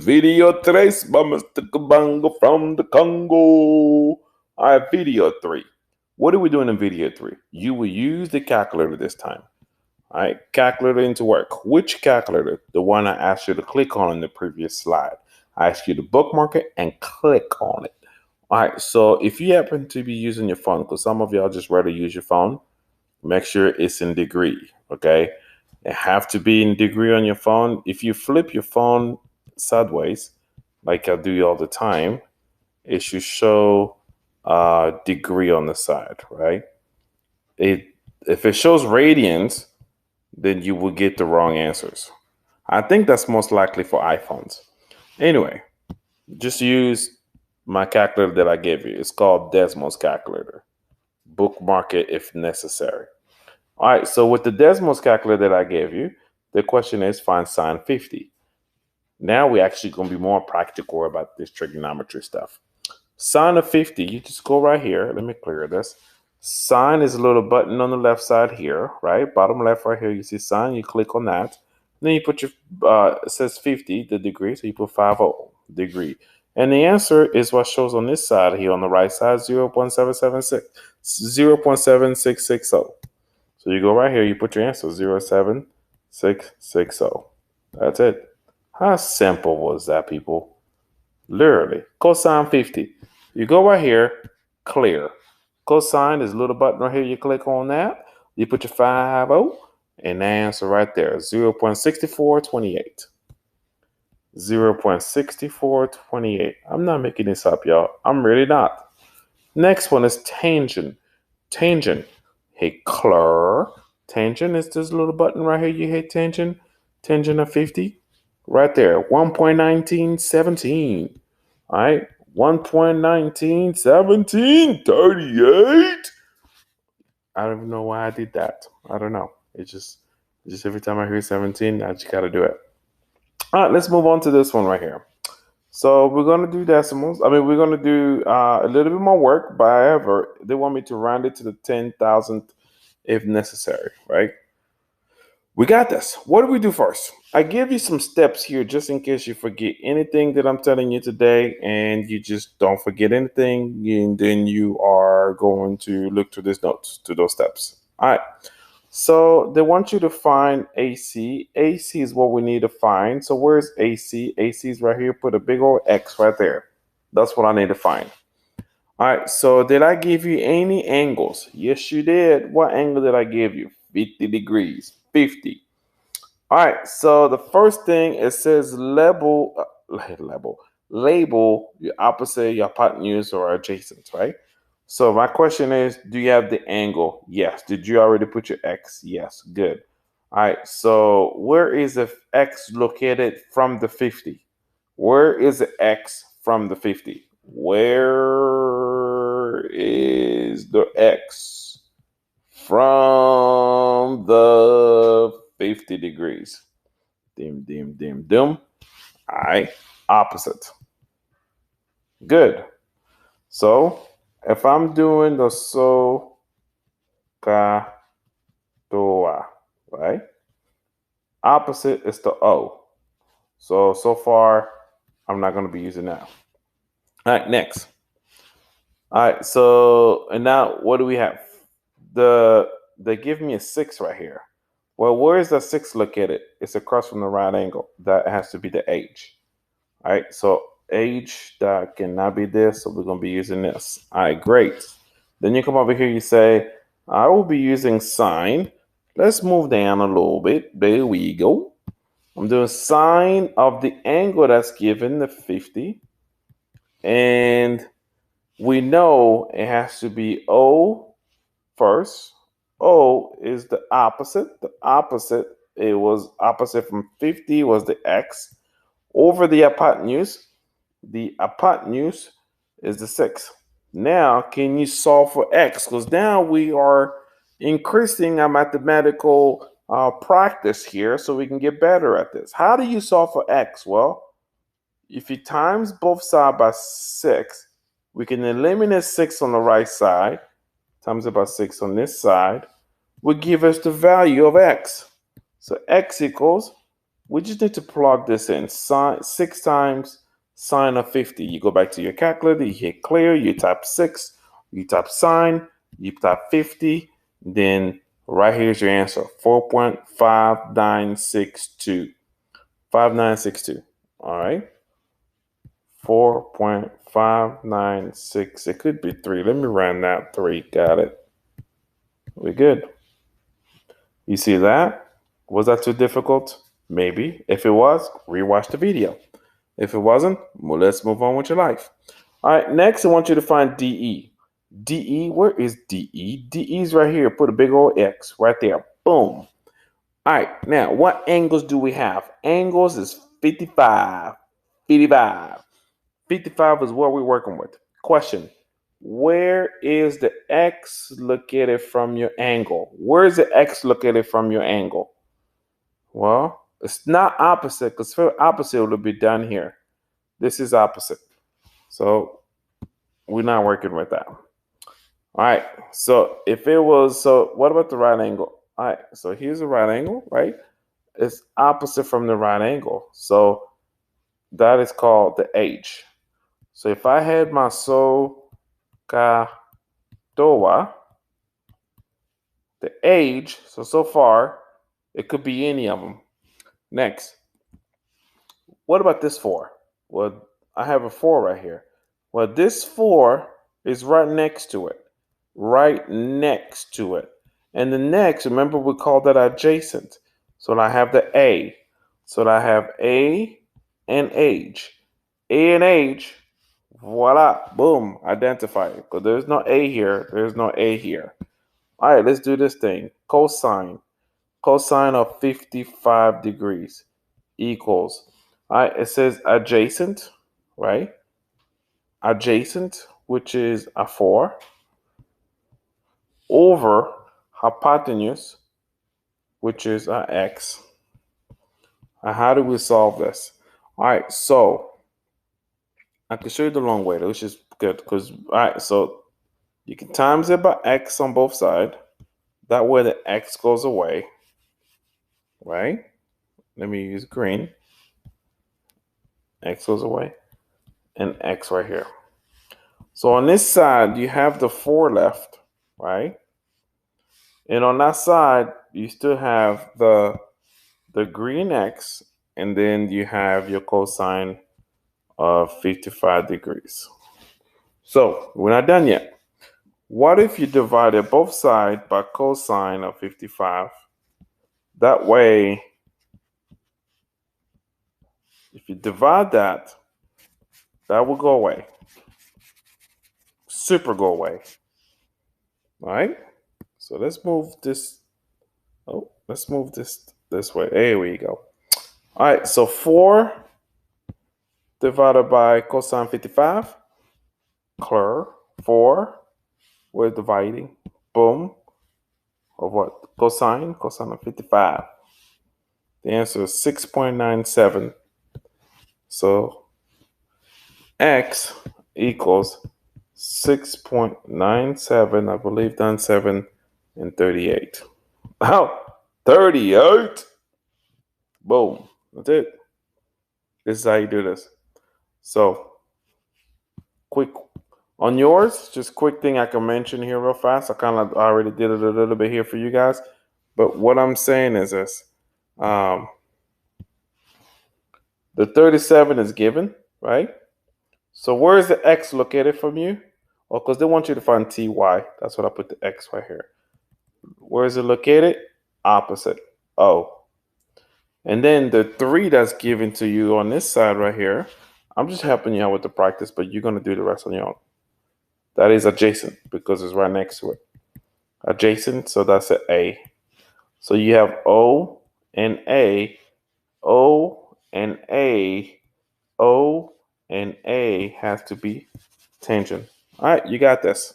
video 3 by Mr. Kabanga from the Congo. All right, video 3. What are we doing in video 3? You will use the calculator this time. All right, calculator into work. Which calculator? The one I asked you to click on in the previous slide. I asked you to bookmark it and click on it. All right, so if you happen to be using your phone, because some of y'all just rather use your phone, make sure it's in degree, okay? It have to be in degree on your phone. If you flip your phone sideways, like I do all the time, it should show degree on the side, right? If it shows radians, then you will get the wrong answers. I think that's most likely for iPhones. Anyway, just use my calculator that I gave you. It's called Desmos calculator. Bookmark it if necessary. All right, so with the Desmos calculator that I gave you, the question is find sine 50. Now we're actually going to be more practical about this trigonometry stuff. Sine of 50, you just go right here. Let me clear this. Sine is a little button on the left side here, right? Bottom left right here, you see sine, you click on that. Then you put your, it says 50, the degree, so you put 50 degree. And the answer is what shows on this side here on the right side, 0.776, 0.7660. So you go right here, you put your answer, 0.7660. That's it. How simple was that, people? Literally. Cosine 50. You go right here, clear. Cosine is a little button right here. You click on that. You put your 50, and the answer right there, 0.6428. 0.6428. I'm not making this up, y'all. I'm really not. Next one is tangent. Tangent. Hit clear. Tangent is this little button right here. You hit tangent. Tangent of 50. Right there. 1.1917. All right. 1.191738. I don't even know why I did that. I don't know. It's just every time I hear 17, I just got to do it. All right. Let's move on to this one right here. So we're going to do decimals. We're going to do a little bit more work, but however, they want me to round it to the 10,000th if necessary, right? We got this. What do we do first? I give you some steps here just in case you forget anything that I'm telling you today and you just don't forget anything, and then you are going to look to these notes, to those steps. All right. So they want you to find AC. AC is what we need to find. So where's AC? AC is right here. Put a big old X right there. That's what I need to find. All right. So did I give you any angles? Yes, you did. What angle did I give you? 50 degrees. 50. All right. So the first thing, it says label your opposite, your hypotenuse, or adjacent, right? So my question is, do you have the angle? Yes. Did you already put your X? Yes. Good. All right. So where is the X located from the 50? Where is the X from the 50? Where is the X from the 50 degrees? Dim, dim, dim, dim. All right. Opposite. Good. So if I'm doing the so, ka, doa, right? Opposite is the O. So far, I'm not going to be using that. All right, next. All right, so, and now what do we have? They give me a 6 right here. Well, where is the 6 located? It's across from the right angle. That has to be the H. All right, so H, that cannot be this, so we're going to be using this. All right, great. Then you come over here, you say, I will be using sine. Let's move down a little bit. There we go. I'm doing sine of the angle that's given, the 50. And we know it has to be O first. O is the opposite. The opposite, it was opposite from 50 was the X over the hypotenuse. The hypotenuse is the 6. Now, can you solve for X? Because now we are increasing our mathematical practice here so we can get better at this. How do you solve for X? Well, if you times both sides by 6, we can eliminate 6 on the right side, times it by 6 on this side, will give us the value of X. So X equals We just need to plug this in. 6 times sine of 50. You go back to your calculator, you hit clear, you type 6, you type sine, you type 50, then right here's your answer, 4.5962. 5962. All right. 4.596. It could be 3. Let me round that 3. Got it. We're good. You see that? Was that too difficult? Maybe. If it was, rewatch the video. If it wasn't, well, let's move on with your life. All right, next I want you to find DE. DE, where is DE? DE is right here. Put a big old X right there. Boom. All right, now what angles do we have? Angles is 55. 55. 55 is what we're working with. Question, where is the X located from your angle? Where is the X located from your angle? Well, it's not opposite because for opposite it will be down here. This is opposite. So we're not working with that. All right. So if it was, so what about the right angle? All right. So here's the right angle, right? It's opposite from the right angle. So that is called the H. So if I had my SOHCAHTOA, the age, so far, it could be any of them. Next, what about this 4? Well, I have a 4 right here. Well, this 4 is right next to it. Right next to it. And the next, remember we call that adjacent. So I have the A. So I have A and age. A and age, voila, boom, identify it. Because there's no A here, there's no A here. All right, let's do this thing. Cosine. Cosine of 55 degrees equals, all right, it says adjacent, right? Adjacent, which is a 4, over hypotenuse, which is a X. How do we solve this? All right, so I can show you the long way, which is good because, all right, so you can times it by X on both sides. That way the X goes away, right? Let me use green. X goes away, and X right here. So on this side, you have the 4 left, right? And on that side, you still have the green X, and then you have your cosine of 55 degrees. So we're not done yet. What if you divided both sides by cosine of 55? That way, if you divide that, that will go away. Super go away. All right? So let's move this. Oh, let's move this way. There we go. All right, so 4 divided by cosine 55. Clear. 4. We're dividing. Boom. Of what? Cosine of 55. The answer is 6.97. So X equals 6.97, I believe, done 7 and 38. Oh, 38. Boom. That's it. This is how you do this. So, quick on yours, just quick thing I can mention here real fast. I kind of already did it a little bit here for you guys. But what I'm saying is this. The 37 is given, right? So where is the X located from you? Well, because they want you to find TY. That's what I put the X right here. Where is it located? Opposite. O. And then the 3 that's given to you on this side right here, I'm just helping you out with the practice, but you're going to do the rest on your own. That is adjacent because it's right next to it. Adjacent, so that's an A. So you have O and A, O and A, O and A has to be tangent. All right, you got this.